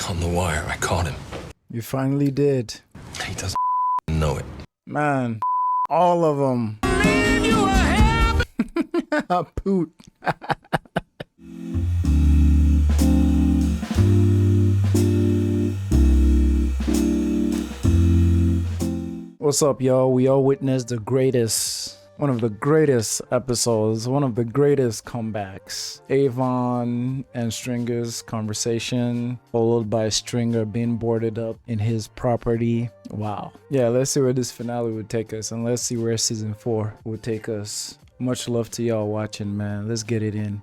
On the wire, I caught him. You finally did. He doesn't know it. Man, all of them. Poot. What's up, y'all? We all witnessed one of the greatest episodes, one of the greatest comebacks. Avon and Stringer's conversation, followed by Stringer being boarded up in his property. Wow. Yeah, let's see where this finale would take us, and let's see where season 4 would take us. Much love to y'all watching, man. Let's get it in.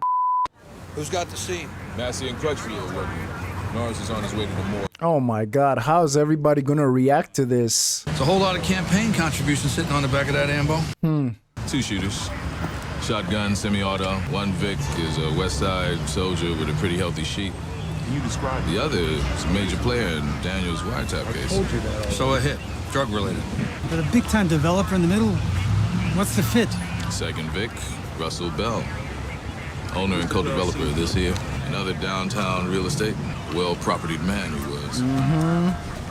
Who's got the scene? Massey and Crutchfield working. Norris is on his way to the morgue. Oh my God, how's everybody gonna react to this? It's a whole lot of campaign contributions sitting on the back of that ambo. 2 shooters. Shotgun, semi-auto. One Vic is a West Side soldier with a pretty healthy sheet. Can you describe The other is a major player in Daniel's wiretap case. So a hit, drug-related. But a big-time developer in the middle, what's the fit? Second Vic, Russell Bell. Owner and co-developer of this here. Another downtown real estate, well-propertied man he was.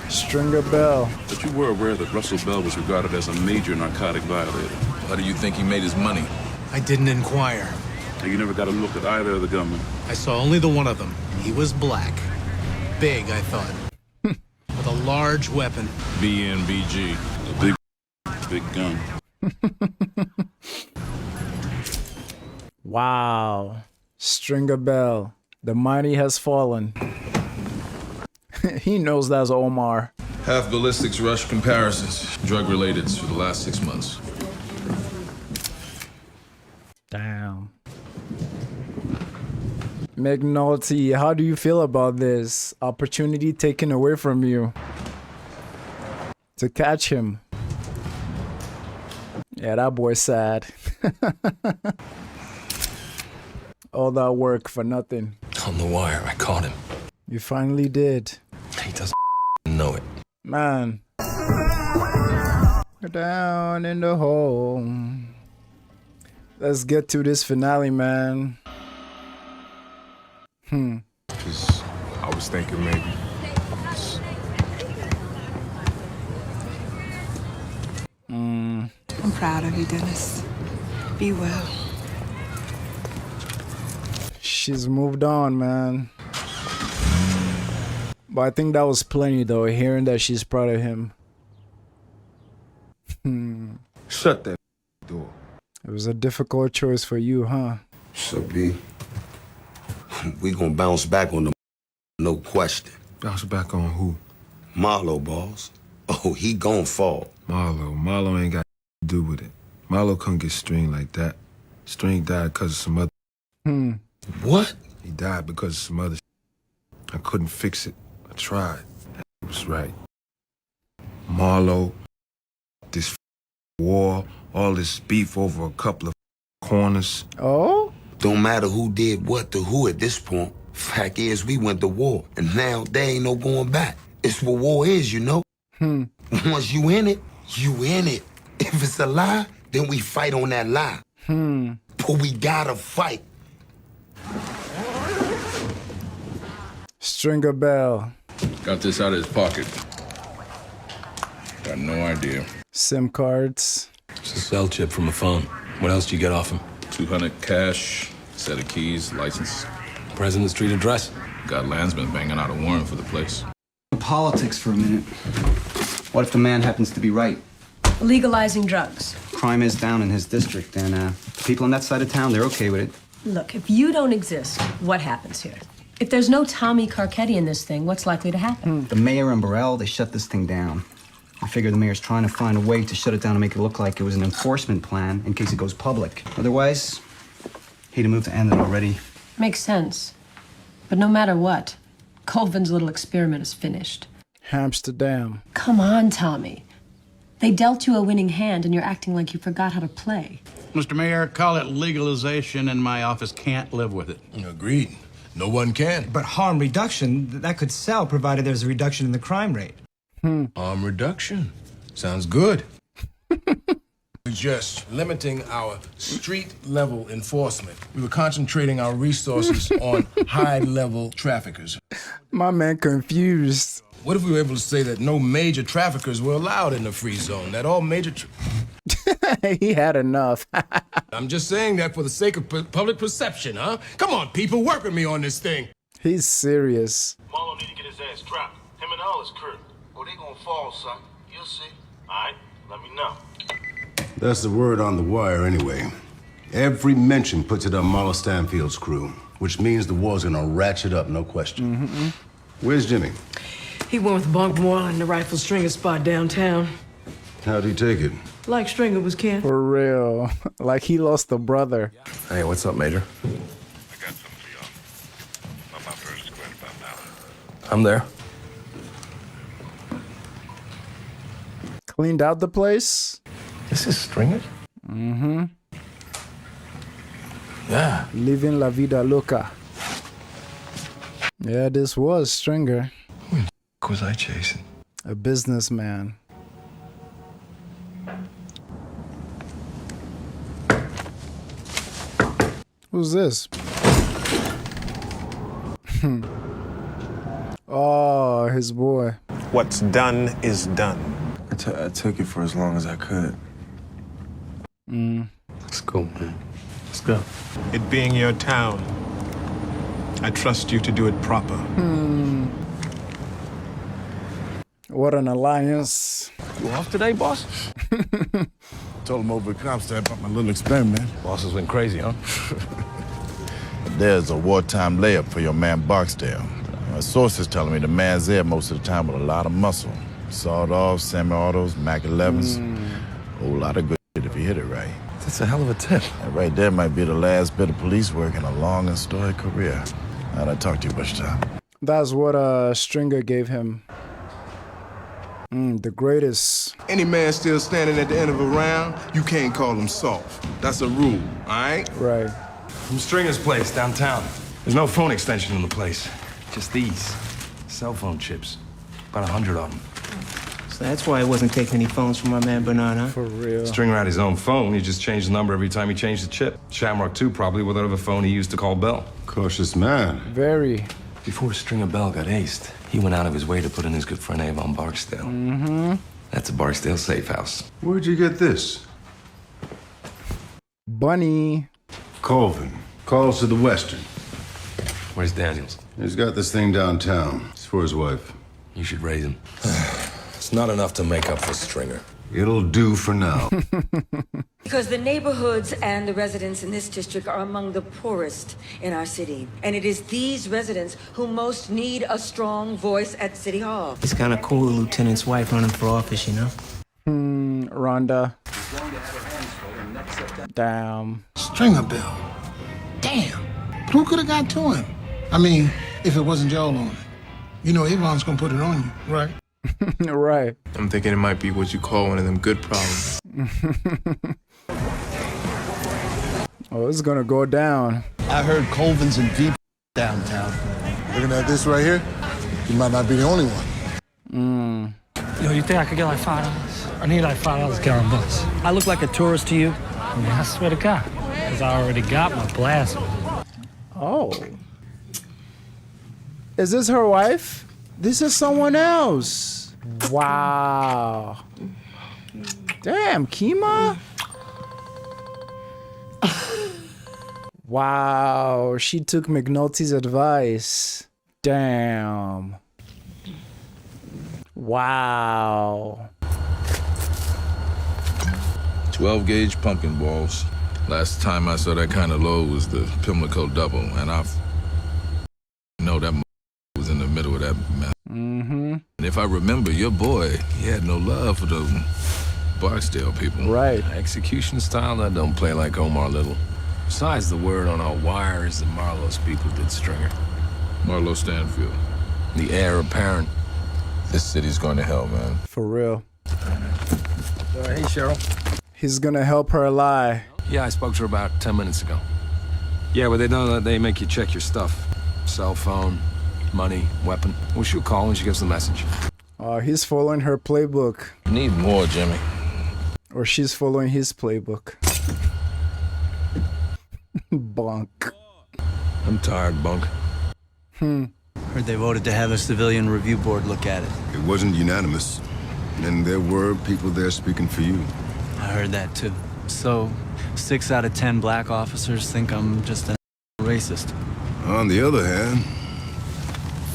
Stringer Bell. But you were aware that Russell Bell was regarded as a major narcotic violator. How do you think he made his money? I didn't inquire. And you never got a look at either of the gunmen. I saw only the one of them. He was black. Big, I thought. With a large weapon. BNBG. A big gun. Wow. Stringer Bell. The mighty has fallen. He knows that's Omar. Half ballistics rush comparisons. Drug-related for the last 6 months. Damn. McNulty, how do you feel about this? Opportunity taken away from you to catch him. Yeah, that boy's sad. All that work for nothing. On the wire, I caught him. You finally did. He doesn't know it. Man. We're down in the hole. Let's get to this finale, man. Because I was thinking maybe. I'm proud of you, Dennis. Be well. She's moved on, man. But I think that was plenty, though, hearing that she's proud of him. Shut that door. It was a difficult choice for you, huh? So, B, we gonna bounce back on the no question. Bounce back on who? Marlo, boss. Oh, he gon' fall. Marlo ain't got to do with it. Marlo couldn't get String like that. String died because of some other. What? He died because of some other. I couldn't fix it. I tried. It was right. Marlo, this war, all this beef over a couple of corners. Oh? Don't matter who did what to who at this point. Fact is, we went to war, and now there ain't no going back. It's what war is, you know? Once you in it, you in it. If it's a lie, then we fight on that lie. But we gotta fight. Stringer Bell. Got this out of his pocket. Got no idea. SIM cards. It's a cell chip from a phone. What else do you get off him? 200 cash, set of keys, license. President Street address? Got landsmen banging out a warrant for the place. Politics for a minute. What if the man happens to be right? Legalizing drugs. Crime is down in his district, and the people on that side of town, they're okay with it. Look, if you don't exist, what happens here? If there's no Tommy Carcetti in this thing, what's likely to happen? The mayor and Burrell, they shut this thing down. I figure the mayor's trying to find a way to shut it down and make it look like it was an enforcement plan in case it goes public. Otherwise, he'd have moved to end it already. Makes sense. But no matter what, Colvin's little experiment is finished. Amsterdam. Come on, Tommy. They dealt you a winning hand and you're acting like you forgot how to play. Mr. Mayor, call it legalization, and my office can't live with it. Agreed. No one can. But harm reduction, that could sell provided there's a reduction in the crime rate. Harm reduction. Sounds good. was just limiting our street-level enforcement. We were concentrating our resources on high-level traffickers. My man confused. What if we were able to say that no major traffickers were allowed in the free zone? That all major... He had enough. I'm just saying that for the sake of public perception, huh? Come on, people, work with me on this thing. He's serious. Marlo need to get his ass dropped. Him and all his crew. Oh, they gonna fall, son. You'll see. All right, let me know. That's the word on the wire anyway. Every mention puts it on Marlo Stanfield's crew, which means the war's gonna ratchet up, no question. Where's Jimmy? He went with Baltimore in the rifle stringer spot downtown. How'd he take it? Like Stringer was, Ken. For real. Like he lost a brother. Hey, what's up, Major? I got something for y'all. On my first square about now. I'm there. Cleaned out the place. This is Stringer? Yeah. Living la vida loca. Yeah, this was Stringer. Who the f*** was I chasing? A businessman. Who's this? Oh, his boy. What's done is done. I took it for as long as I could. Let's go, man. Let's go. It being your town, I trust you to do it proper. What an alliance. You off today, boss? Told him over at Comstock about my little experiment. Bosses went crazy, huh? There's a wartime layup for your man Barksdale. My sources telling me the man's there most of the time with a lot of muscle. Sawed-offs, semi-autos, Mac 11s. A whole lot of good shit if you hit it right. That's a hell of a tip. That right there might be the last bit of police work in a long and storied career. How'd I talk to you, Bushtown? That's what Stringer gave him. The greatest. Any man still standing at the end of a round, you can't call him soft. That's a rule, all right? Right. From Stringer's place downtown. There's no phone extension in the place. Just these cell phone chips. About 100 of them. So that's why I wasn't taking any phones from my man Bernard, huh? For real. Stringer had his own phone. He just changed the number every time he changed the chip. Shamrock 2 probably, whatever phone he used to call Bell. Cautious man. Very. Before Stringer Bell got aced, he went out of his way to put in his good friend Avon Barksdale. That's a Barksdale safe house. Where'd you get this? Bunny. Colvin. Calls to the Western. Where's Daniels? He's got this thing downtown. It's for his wife. You should raise him. It's not enough to make up for Stringer. It'll do for now. Because the neighborhoods and the residents in this district are among the poorest in our city. And it is these residents who most need a strong voice at City Hall. It's kind of cool, the lieutenant's wife running for office, you know? Rhonda. Damn. Stringer Bill. Damn. Who could have got to him? I mean, if it wasn't Joel on it. You know Avon's gonna put it on you, right? Right. I'm thinking it might be what you call one of them good problems. Oh, it's gonna go down. I heard Colvin's in deep downtown. Looking at this right here, you might not be the only one. Yo, you think I could get like $5? I need like $5 to get on bus. I look like a tourist to you? I mean, I swear to God. Because I already got my blast. Oh. Is this her wife? This is someone else. Wow. Damn, Kima? Wow, she took McNulty's advice. Damn. Wow. 12-gauge pumpkin balls. Last time I saw that kind of load was the Pimlico double, and I know that was in the middle of that mess. And if I remember, your boy, he had no love for the Barksdale people. Right. Execution style, that don't play like Omar Little. Besides, the word on our wire is that Marlowe's people did Stringer. Marlo Stanfield. The heir apparent. This city's going to hell, man. For real. Hey, Cheryl. He's gonna help her lie. Yeah, I spoke to her about 10 minutes ago. Yeah, well, they know that they make you check your stuff. Cell phone, money, weapon. Well, she'll call when she gives the message. Oh, he's following her playbook. Need more, Jimmy. Or she's following his playbook. Bunk. I'm tired, Bunk. Heard they voted to have a civilian review board look at it. It wasn't unanimous. And there were people there speaking for you. I heard that too. So, 6 out of 10 black officers think I'm just a racist. On the other hand,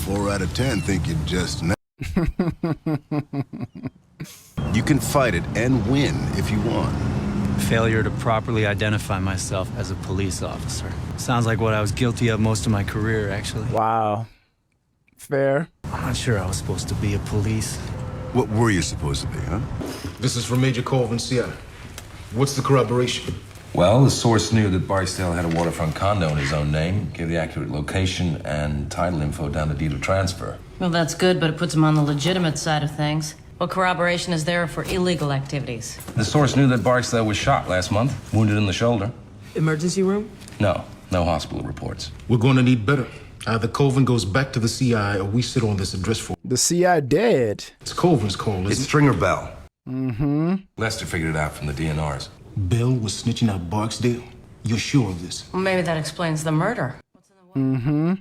4 out of 10 think you're just an You can fight it and win if you want. Failure to properly identify myself as a police officer. Sounds like what I was guilty of most of my career, actually. Wow. Fair. I'm not sure I was supposed to be a police. What were you supposed to be, huh? This is from Major Colvin, CI. What's the corroboration? Well, the source knew that Barksdale had a waterfront condo in his own name, gave the accurate location and title info down the deed of transfer. Well, that's good, but it puts him on the legitimate side of things. What corroboration is there for illegal activities? The source knew that Barksdale was shot last month, wounded in the shoulder. Emergency room? No hospital reports. We're going to need better. Either Colvin goes back to the CI or we sit on this address for. The CI dead. It's Colvin's call, It's Stringer Bell. Mm-hmm. Lester figured it out from the DNRs. Bell was snitching out Barksdale. You're sure of this? Well, maybe that explains the murder. Mm-hmm.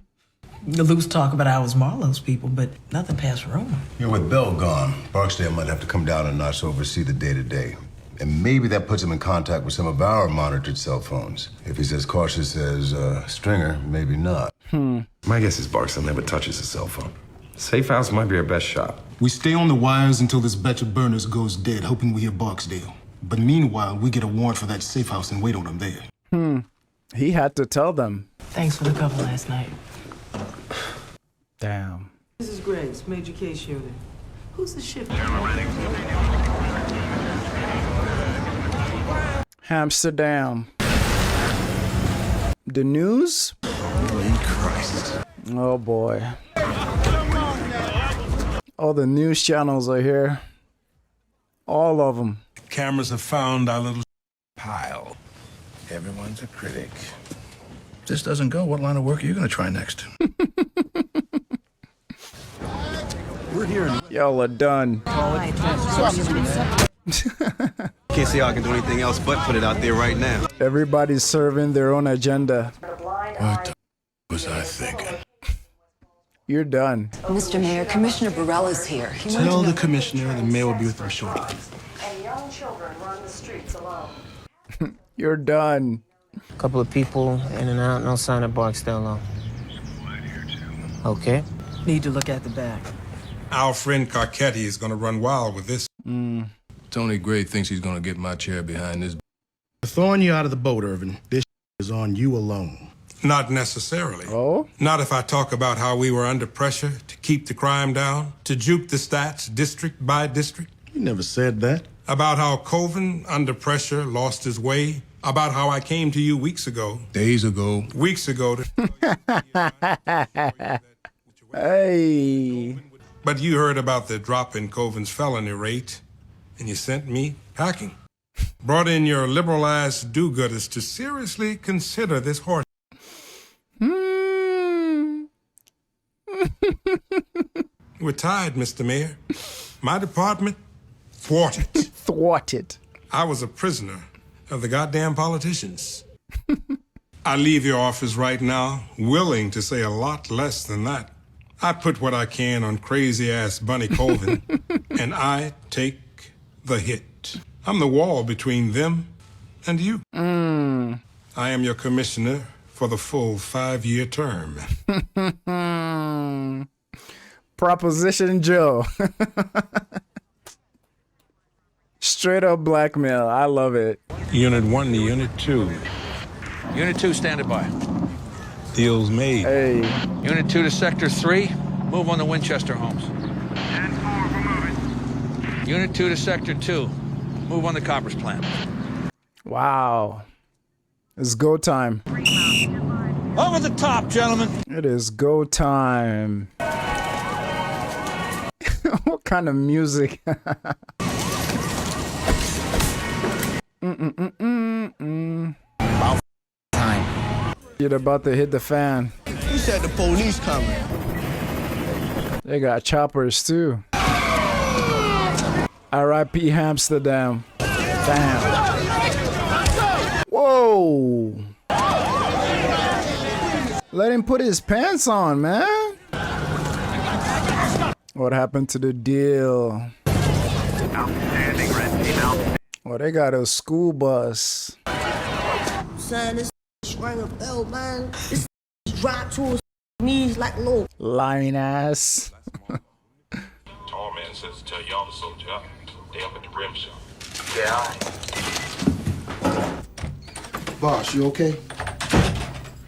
The loose talk about I was Marlowe's people, but nothing past rumor. You're with Bell gone. Barksdale might have to come down a notch to oversee the day-to-day. And maybe that puts him in contact with some of our monitored cell phones. If he's as cautious as Stringer, maybe not. My guess is Barksdale never touches a cell phone. Safe house might be our best shot. We stay on the wires until this batch of burners goes dead, hoping we hear Barksdale. But meanwhile, we get a warrant for that safe house and wait on him there. He had to tell them. Thanks for the cover last night. Damn. This is Grace, Major Case Unit. Who's the ship? Amsterdam. The news? Holy Christ. Oh boy. All the news channels are here. All of them. Cameras have found our little pile. Everyone's a critic. If this doesn't go, what line of work are you going to try next? We're here. Y'all are done. Can't see how I can do anything else but put it out there right now. Everybody's serving their own agenda. What the was I thinking? You're done. Mr. Mayor, Commissioner Burrell is here. Tell the commissioner the mayor will be with him shortly. And young children run the streets alone. You're done. A couple of people in and out, no sign of Barksdale, though. Okay. Need to look at the back. Our friend Carcetti is going to run wild with this. Tony Gray thinks he's going to get my chair behind this. Throwing you out of the boat, Irvin. This is on you alone. Not necessarily. Oh? Not if I talk about how we were under pressure to keep the crime down, to juke the stats district by district. You never said that. About how Colvin, under pressure, lost his way. About how I came to you weeks ago. Days ago. Weeks ago. Hey. But you heard about the drop in Colvin's felony rate, and you sent me packing. Brought in your liberal-ass do-gooders to seriously consider this horse. We're tied, Mr. Mayor. My department, thwarted. Thwarted. I was a prisoner of the goddamn politicians. I leave your office right now, willing to say a lot less than that. I put what I can on crazy-ass Bunny Colvin, and I take the hit. I'm the wall between them and you. I am your commissioner for the full 5-year term. Proposition Joe. Straight up blackmail. I love it. Unit 1 to Unit 2. Unit 2 standing by. Deals made. Hey. Unit 2 to Sector 3. Move on the Winchester homes. 10-4 for moving. Unit 2 to Sector 2. Move on the Coppers plant. Wow. It's go time. Over the top, gentlemen. It is go time. What kind of music? About time. You're about to hit the fan. You said the police coming. They got choppers too. R.I.P. Amsterdam. Damn. Whoa. Let him put his pants on, man. What happened to the deal? Oh, they got a school bus. Son, this rang a bell, man. This dropped to his knees like a little Lying ass. Tall man says to tell y'all to soldier up. They up at the rim shop. Yeah. Boss, you okay?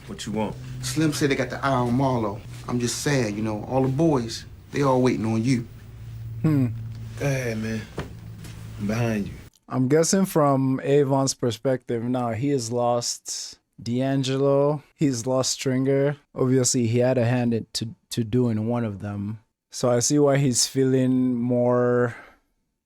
What you want? Slim said they got the eye on Marlo. I'm just saying, you know, all the boys, they all waiting on you. Go ahead, man. I'm behind you. I'm guessing from Avon's perspective now, he has lost D'Angelo, he's lost Stringer. Obviously, he had a hand to doing one of them. So I see why he's feeling more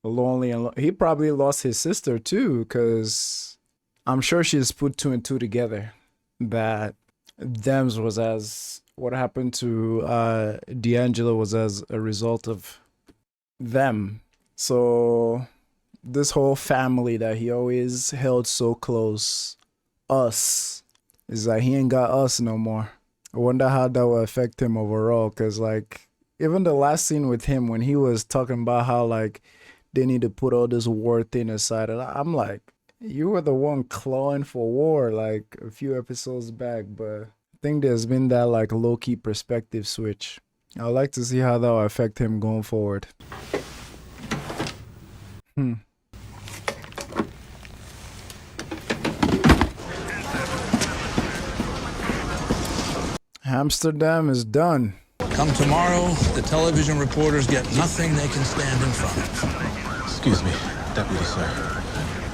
lonely. And he probably lost his sister too, because I'm sure she's put two and two together. That Dems was as, what happened to D'Angelo was as a result of them. So this whole family that he always held so close, us, is like he ain't got us no more. I wonder how that will affect him overall, because like even the last scene with him when he was talking about how like they need to put all this war thing aside, and I'm like, you were the one clawing for war like a few episodes back, but I think there's been that like low-key perspective switch. I'd like to see how that will affect him going forward. Amsterdam is done. Come tomorrow, the television reporters get nothing they can stand in front of. Excuse me, Deputy, sir.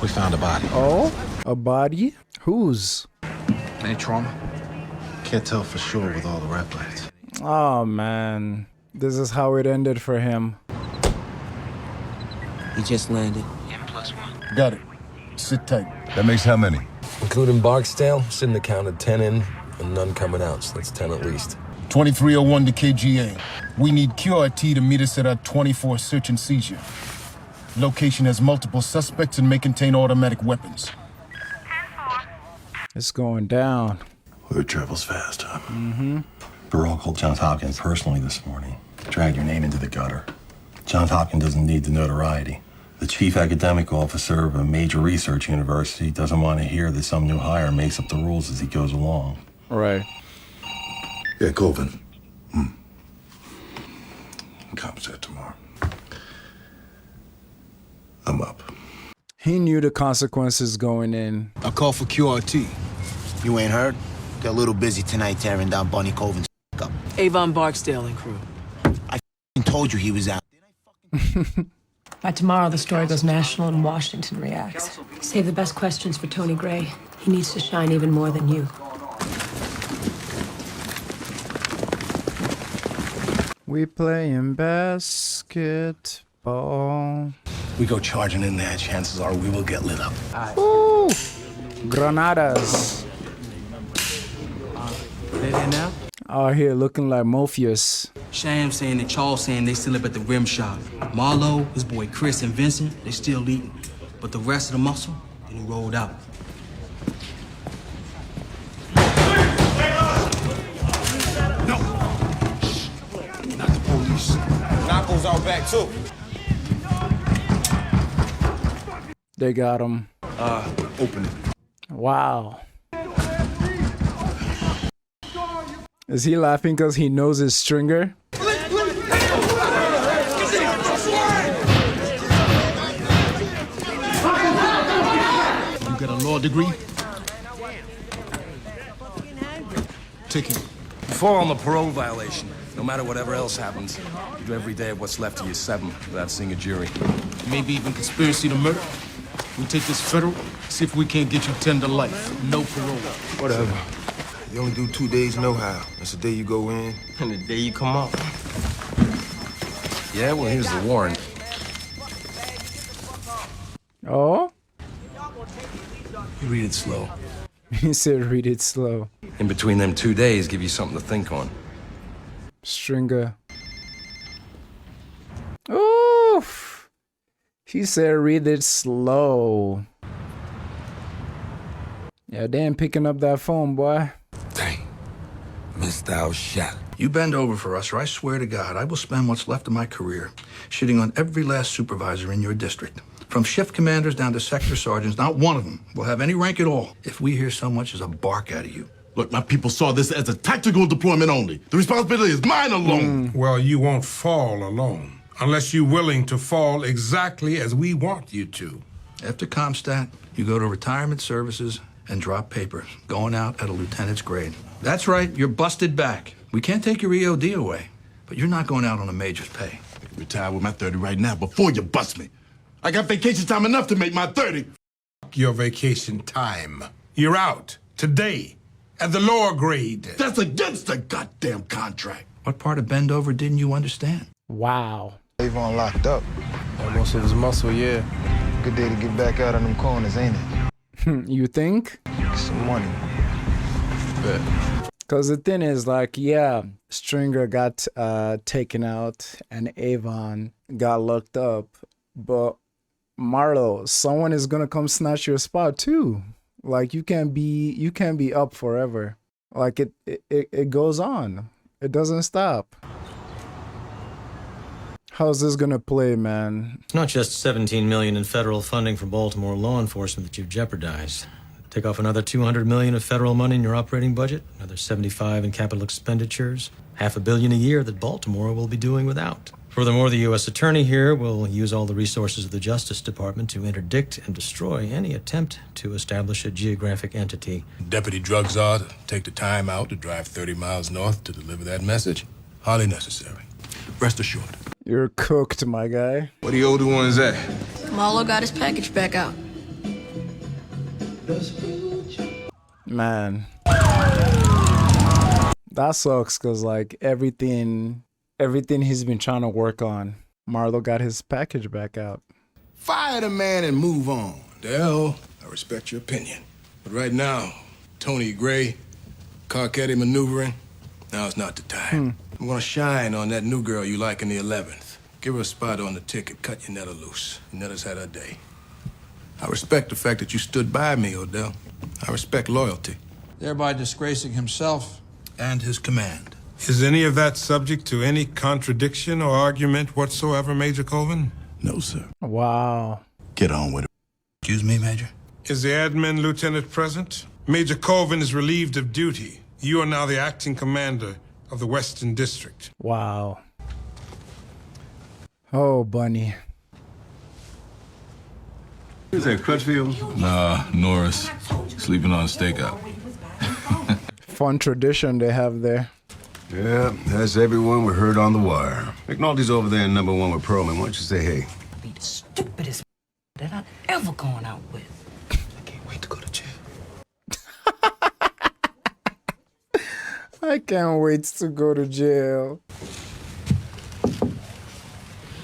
We found a body. Oh? A body? Whose? Any trauma? Can't tell for sure with all the rap lights. Oh, man. This is how it ended for him. He just landed. Got it. Sit tight. That makes how many? Including Barksdale, shouldn't have counted 10 in and none coming out, so that's 10 at least. 2301 to KGA. We need QRT to meet us at our 24 search and seizure. Location has multiple suspects and may contain automatic weapons. It's going down. Word travels fast, huh? Burrell called Johns Hopkins personally this morning. Dragged your name into the gutter. Johns Hopkins doesn't need the notoriety. The chief academic officer of a major research university doesn't want to hear that some new hire makes up the rules as he goes along. Right. Yeah, Colvin. Compensate tomorrow. I'm up. He knew the consequences going in. I call for QRT. You ain't heard? Got a little busy tonight tearing down Bunny Colvin's up. Avon Barksdale and crew. I told you he was out. By tomorrow, the story goes national and Washington reacts. Save the best questions for Tony Gray. He needs to shine even more than you. We playing basketball. We go charging in there, chances are we will get lit up. Ooh, Granadas. They there now? Out here looking like Morpheus. Sham saying that Charles saying they still up at the rim shop. Marlo, his boy Chris, and Vincent, they still eating. But the rest of the muscle, they done rolled out. Not the police. Narcos out back, too. They got him. Open it. Wow. Is he laughing because he knows his stringer? You got a law degree? Take it. You fall on the parole violation. No matter whatever else happens, you do every day what's left of your 7 without seeing a jury. Maybe even conspiracy to murder. We take this federal, see if we can't get you 10 to life. No parole. Whatever. You only do 2 days, no how. That's the day you go in. And the day you come out. Yeah, well, here's the warrant. Oh? You read it slow. He said read it slow. In between them 2 days, give you something to think on. Stringer. Oof. He said read it slow. Yeah, they ain't picking up that phone, boy. Dang. Missed our shot. You bend over for us, or I swear to God, I will spend what's left of my career shitting on every last supervisor in your district. From shift commanders down to sector sergeants, not one of them will have any rank at all if we hear so much as a bark out of you. Look, my people saw this as a tactical deployment only. The responsibility is mine alone. Well, you won't fall alone unless you're willing to fall exactly as we want you to. After Comstat, you go to retirement services and drop papers, going out at a lieutenant's grade. That's right, you're busted back. We can't take your EOD away, but you're not going out on a major's pay. I can retire with my 30 right now before you bust me. I got vacation time enough to make my 30. Your vacation time. You're out today at the lower grade. That's against the goddamn contract. What part of bend over didn't you understand? Wow. Avon locked up. Most of his muscle, yeah. Good day to get back out on them corners, ain't it? You think? Some money. Bet. Because the thing is, like, yeah, Stringer got taken out and Avon got locked up, but Marlo, someone is gonna come snatch your spot too. Like, you can't be up forever. Like, it goes on. It doesn't stop. How's this gonna play, man? It's not just $17 million in federal funding for Baltimore law enforcement that you've jeopardized. Take off another $200 million of federal money in your operating budget, another $75 in capital expenditures, $500 million a year that Baltimore will be doing without. Furthermore, the U.S. Attorney here will use all the resources of the Justice Department to interdict and destroy any attempt to establish a geographic entity. Deputy Drug Czar to take the time out to drive 30 miles north to deliver that message? Hardly necessary. Rest assured. You're cooked, my guy. Where the older ones at? Marlo got his package back out. Man. That sucks, because, like, everything he's been trying to work on, Marlo got his package back out. Fire the man and move on. Dell, I respect your opinion. But right now, Tony Gray, Carcetti maneuvering, now's not the time. I'm gonna shine on that new girl you like in the 11th. Give her a spot on the ticket, cut your netter loose. Your netter's had her day. I respect the fact that you stood by me, Odell. I respect loyalty. Thereby disgracing himself and his command. Is any of that subject to any contradiction or argument whatsoever, Major Colvin? No, sir. Wow. Get on with it. Excuse me, Major? Is the admin lieutenant present? Major Colvin is relieved of duty. You are now the acting commander of the Western District. Wow. Oh, Bunny. Is that Crutchfield? Nah, Norris. Sleeping on a stakeout. Fun tradition they have there. Yeah, that's everyone we heard on the wire. McNulty's over there in number 1 with Perlman. Why don't you say hey? Be the stupidest that I've ever gone out with. I can't wait to go to jail. I can't wait to go to jail.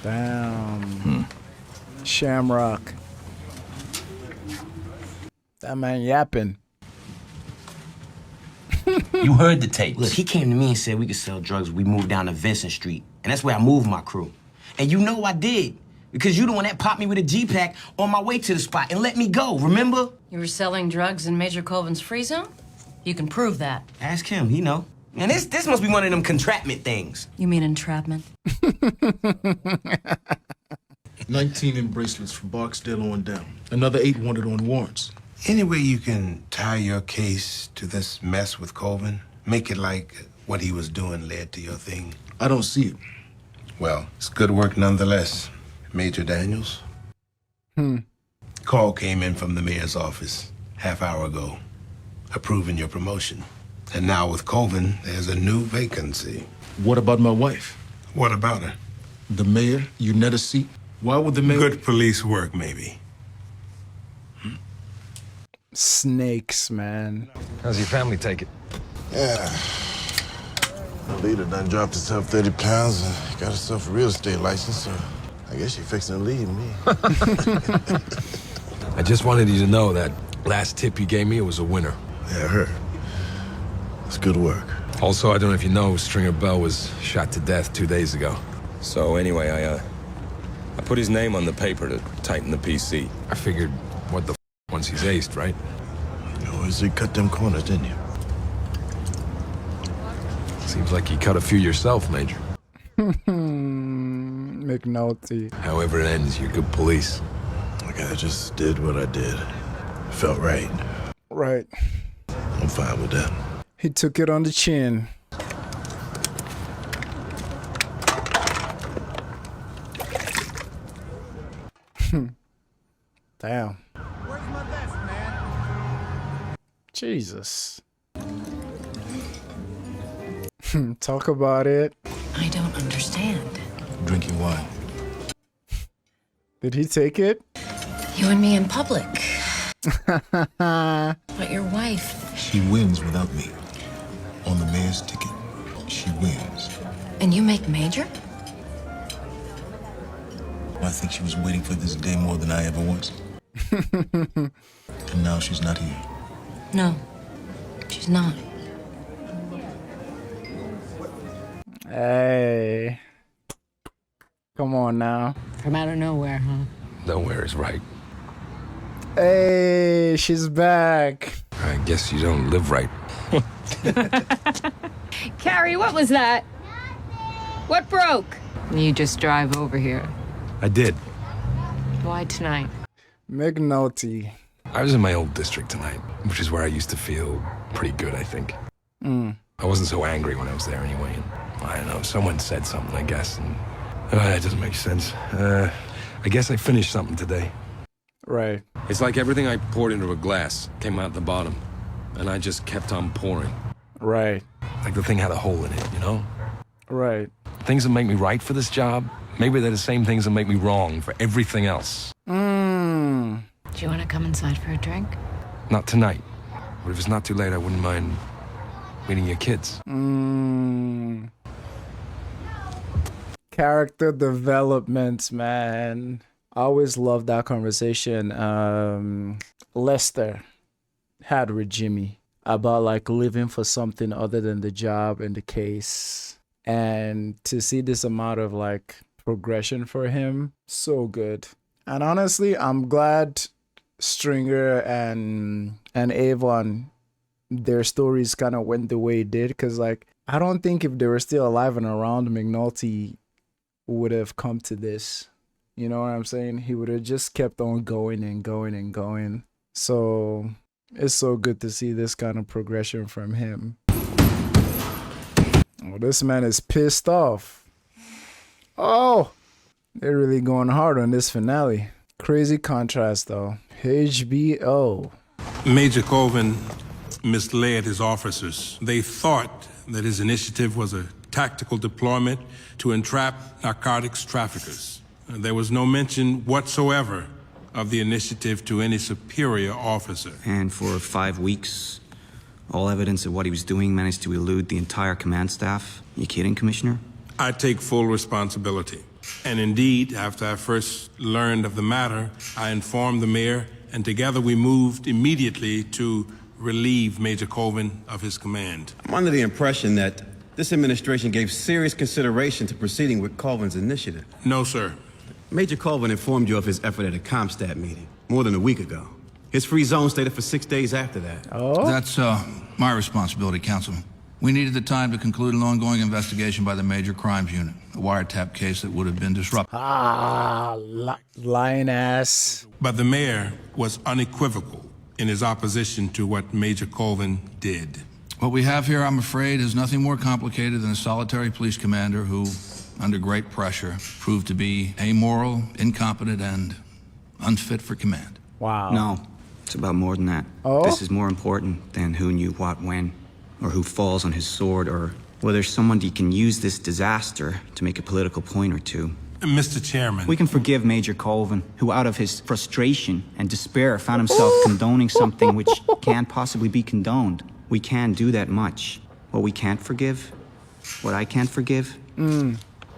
Damn. Shamrock. That man yapping. You heard the tapes. Look, he came to me and said we could sell drugs if we moved down to Vincent Street. And that's where I moved my crew. And you know I did. Because you the one that popped me with a G-Pack on my way to the spot and let me go, remember? You were selling drugs in Major Colvin's free zone? You can prove that. Ask him, he know. And this must be one of them contraptment things. You mean entrapment? 19 in bracelets from Barksdale on down. Another 8 wanted on warrants. Any way you can tie your case to this mess with Colvin? Make it like what he was doing led to your thing? I don't see it. Well, it's good work nonetheless, Major Daniels. Call came in from the mayor's office half-hour ago, approving your promotion. And now with Colvin, there's a new vacancy. What about my wife? What about her? The mayor, Unetta seat. Why would the mayor... Good police work, maybe. Snakes, man. How's your family take it? Yeah. The leader done dropped herself 30 pounds and got herself a real estate license, so I guess she fixing to leave me. I just wanted you to know that last tip you gave me, it was a winner. Yeah, I heard. It's good work. Also, I don't know if you know, Stringer Bell was shot to death 2 days ago. So anyway, I put his name on the paper to tighten the PC. I figured, what the once he's aced, right? You always did cut them corners, didn't you? Seems like you cut a few yourself, Major. McNulty. However it ends, you're good police. Like I just did what I did. Felt right. Right. I'm fine with that. He took it on the chin. Damn. Where's my vest, man? Jesus. Talk about it. I don't understand. Drinking wine. Did he take it? You and me in public. But your wife. She wins without me. On the mayor's ticket, she wins. And you make Major? I think she was waiting for this day more than I ever was. And now she's not here. No, she's not. Hey. Come on now. From out of nowhere, huh? Nowhere is right. Hey, she's back. I guess you don't live right. Carrie, what was that? What broke? You just drive over here. I did. Why tonight? McNulty. I was in my old district tonight, which is where I used to feel pretty good, I think. Mm. I wasn't so angry when I was there anyway. And I don't know, someone said something, I guess, and that doesn't make sense. I guess I finished something today. Right. It's like everything I poured into a glass came out the bottom, and I just kept on pouring. Right. Like the thing had a hole in it, you know? Right. Things that make me right for this job, maybe they're the same things that make me wrong for everything else. Mm. Do you want to come inside for a drink? Not tonight. But if it's not too late, I wouldn't mind meeting your kids. Mm. Character development, man. I always loved that conversation Lester had with Jimmy about like living for something other than the job and the case. And to see this amount of like progression for him, so good. And honestly, I'm glad Stringer and Avon, their stories kind of went the way it did, because like I don't think if they were still alive and around, McNulty would have come to this. You know what I'm saying? He would have just kept on going and going and going. So it's so good to see this kind of progression from him. Oh, this man is pissed off. Oh, they're really going hard on this finale. Crazy contrast though. HBO. Major Colvin misled his officers. They thought that his initiative was a tactical deployment to entrap narcotics traffickers. There was no mention whatsoever of the initiative to any superior officer. And for 5 weeks, all evidence of what he was doing managed to elude the entire command staff. You kidding, Commissioner? I take full responsibility. And indeed, after I first learned of the matter, I informed the mayor, and together we moved immediately to relieve Major Colvin of his command. I'm under the impression that this administration gave serious consideration to proceeding with Colvin's initiative. No, sir. Major Colvin informed you of his effort at a Comstat meeting more than a week ago. His free zone stayed for 6 days after that. Oh? That's my responsibility, Councilman. We needed the time to conclude an ongoing investigation by the Major Crimes Unit, a wiretap case that would have been disruptive. Lying ass. But the mayor was unequivocal in his opposition to what Major Colvin did. What we have here, I'm afraid, is nothing more complicated than a solitary police commander who, under great pressure, proved to be amoral, incompetent, and unfit for command. Wow. No, it's about more than that. Oh? This is more important than who knew what when, or who falls on his sword, or whether somebody can use this disaster to make a political point or two. Mr. Chairman. We can forgive Major Colvin, who out of his frustration and despair found himself condoning something which can't possibly be condoned. We can do that much. What we can't forgive, what I can't forgive,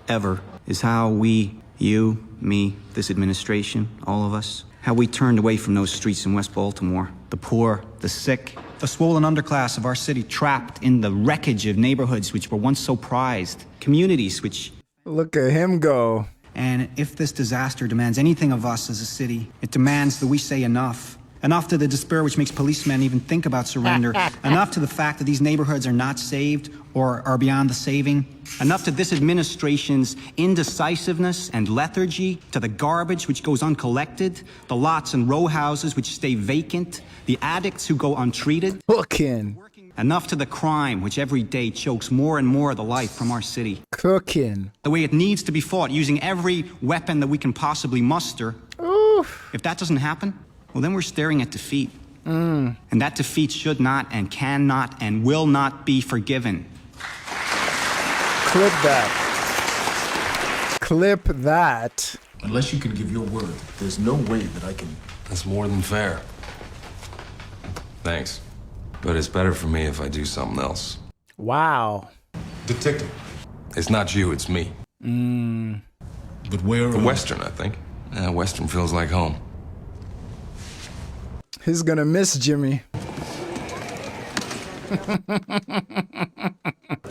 ever, is how we, you, me, this administration, all of us, how we turned away from those streets in West Baltimore. The poor, the sick, the swollen underclass of our city trapped in the wreckage of neighborhoods which were once so prized, communities which... Look at him go. And if this disaster demands anything of us as a city, it demands that we say enough. Enough to the despair which makes policemen even think about surrender. Enough to the fact that these neighborhoods are not saved or are beyond the saving. Enough to this administration's indecisiveness and lethargy, to the garbage which goes uncollected, the lots and row houses which stay vacant, the addicts who go untreated. Cooking. Enough to the crime which every day chokes more and more of the life from our city. Cooking. The way it needs to be fought, using every weapon that we can possibly muster. Oof. If that doesn't happen, well, then we're staring at defeat. And that defeat should not and cannot and will not be forgiven. Clip that. Clip that. Unless you can give your word, there's no way that I can. That's more than fair. Thanks. But it's better for me if I do something else. Wow. Detective. It's not you, it's me. But where? The Western, I think. Western feels like home. He's gonna miss Jimmy.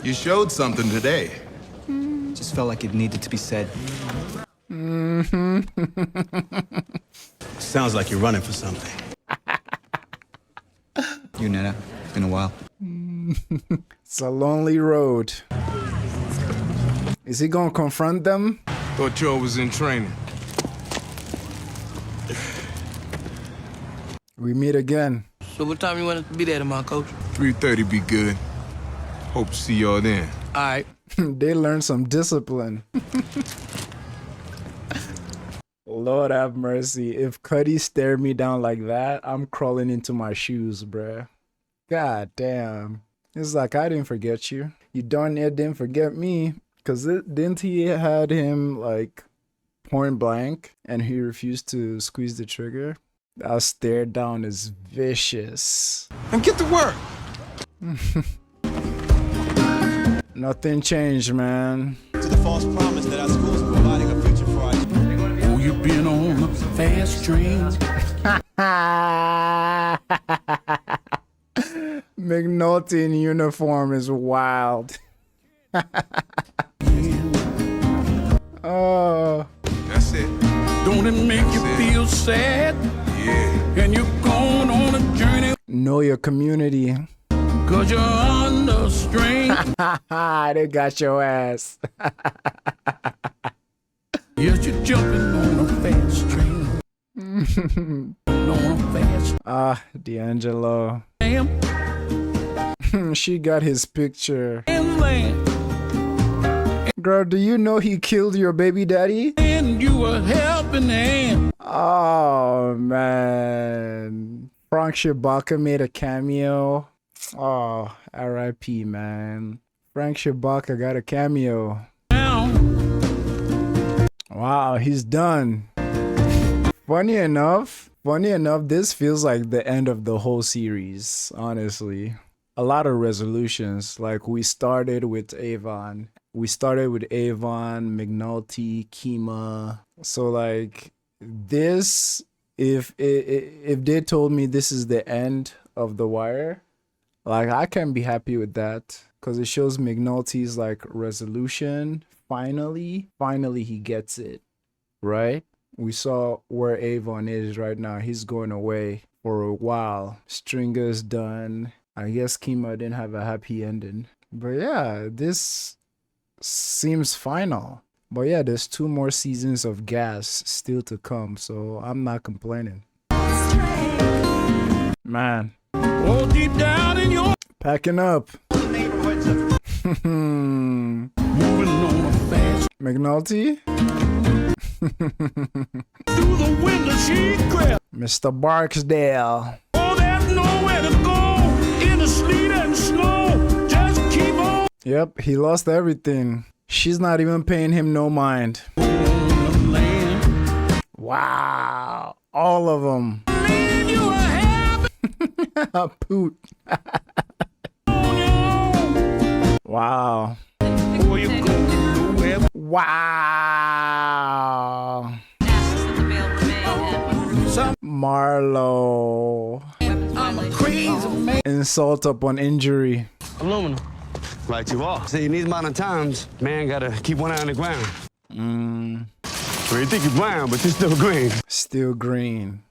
You showed something today. Just felt like it needed to be said. Sounds like you're running for something. You, Netta. It's been a while. It's a lonely road. Is he gonna confront them? Thought Joe was in training. We meet again. So what time you want us to be there tomorrow, Coach? 3:30 be good. Hope to see y'all then. All right. They learned some discipline. Lord have mercy. If Cuddy stared me down like that, I'm crawling into my shoes, bruh. God damn. It's like, I didn't forget you. You darn near didn't forget me. Because didn't he had him, like, point blank, and he refused to squeeze the trigger? That stare down is vicious. And get to work. Nothing changed, man. To the false promise that our schools are providing a future for our... Oh, you've been on a fast train. McNulty in uniform is wild. Oh. That's it. Don't it make you feel sad? Yeah. And you're going on a journey. Know your community. Cause you're under strain. They got your ass. Yes, you're jumping on a fast train. On a fast. Ah, D'Angelo. Damn. She got his picture. Girl, do you know he killed your baby daddy? And you were helping hand. Oh, man. Frank Shabaka made a cameo. Oh, R.I.P., man. Frank Shabaka got a cameo. Wow, he's done. Funny enough, this feels like the end of the whole series, honestly. A lot of resolutions. Like, we started with Avon. McNulty, Kima. So, like, this, if they told me this is the end of The Wire, like, I can be happy with that. Because it shows McNulty's, like, resolution. Finally he gets it, right? We saw where Avon is right now. He's going away for a while. Stringer's done. I guess Kima didn't have a happy ending. But yeah, this seems final. But yeah, there's 2 more seasons of Gas still to come, so I'm not complaining. Man. Oh, deep down in your... Packing up. McNulty? Through the window she crept. Mr. Barksdale. Oh, there's nowhere to go in the sleet and snow. Just keep on. Yep, he lost everything. She's not even paying him no mind. Wow. All of them. Poot. Wow. Wow. Marlo. Insult upon injury. Aluminum. Right you are. See, in these modern times, man gotta keep one eye on the ground. Well, you think you're brown, but you're still green. Still green.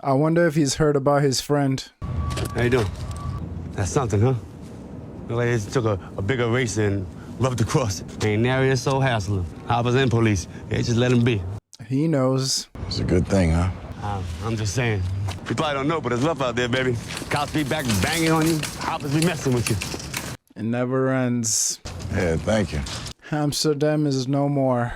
I wonder if he's heard about his friend. How you doing? That's something, huh? Like he took a bigger race and loved to cross it. Ain't nary a soul hassling. Hoppers and police. They just let him be. He knows. It's a good thing, huh? I'm just saying. You probably don't know, but it's rough out there, baby. Cops be back banging on you. Hoppers be messing with you. It never ends. Yeah, thank you. Amsterdam is no more.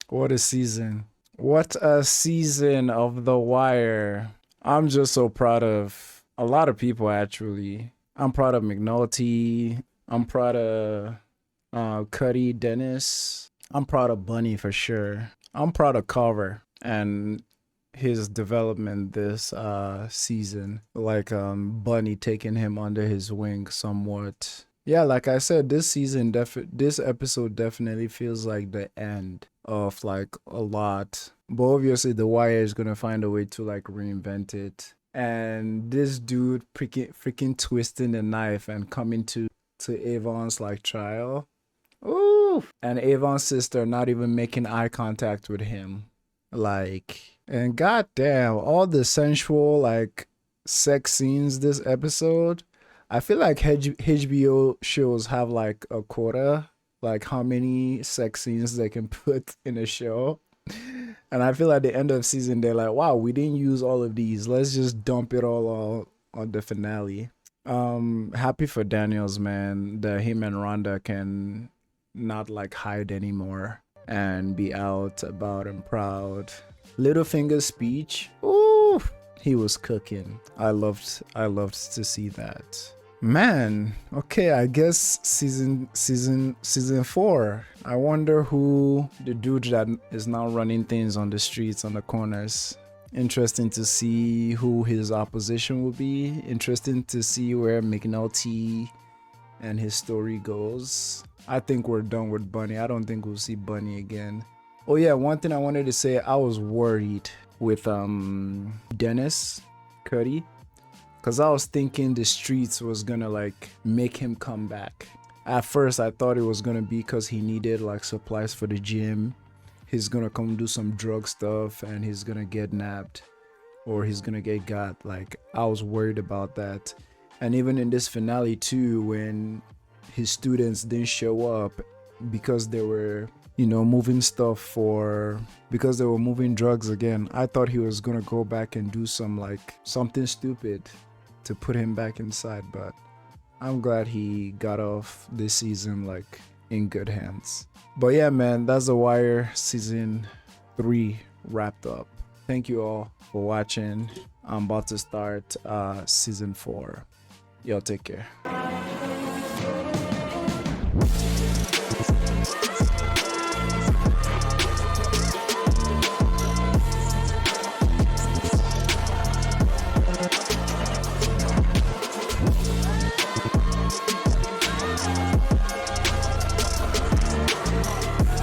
What a season. What a season of The Wire. I'm just so proud of a lot of people, actually. I'm proud of McNulty. I'm proud of Cuddy, Dennis. I'm proud of Bunny for sure. I'm proud of Carver and his development this season. Like Bunny taking him under his wing somewhat. Yeah, like I said, this season, this episode definitely feels like the end of like a lot. But obviously The Wire is gonna find a way to like reinvent it. And this dude freaking twisting the knife and coming to Avon's like trial. Ooh! And Avon's sister not even making eye contact with him. Like, and goddamn, all the sensual like sex scenes this episode. I feel like HBO shows have like a quota, like how many sex scenes they can put in a show. And I feel at the end of season, they're like, wow, we didn't use all of these. Let's just dump it all on the finale. Happy for Daniels, man, that him and Rhonda can not like hide anymore and be out about and proud. Littlefinger's speech, ooh, he was cooking. I loved to see that. Man, okay, I guess season 4. I wonder who the dude that is now running things on the streets, on the corners. Interesting to see who his opposition will be. Interesting to see where McNulty and his story goes. I think we're done with Bunny. I don't think we'll see Bunny again. Oh yeah, one thing I wanted to say, I was worried with Dennis Cuddy. Cause I was thinking the streets was gonna like make him come back. At first I thought it was gonna be cause he needed like supplies for the gym. He's gonna come do some drug stuff and he's gonna get nabbed. Or he's gonna get got. Like, I was worried about that. And even in this finale too, when his students didn't show up because they were, you know, moving stuff because they were moving drugs again, I thought he was gonna go back and do something stupid to put him back inside, but I'm glad he got off this season like in good hands. But yeah, man, that's The Wire season 3 wrapped up. Thank you all for watching. I'm about to start season 4. Y'all take care.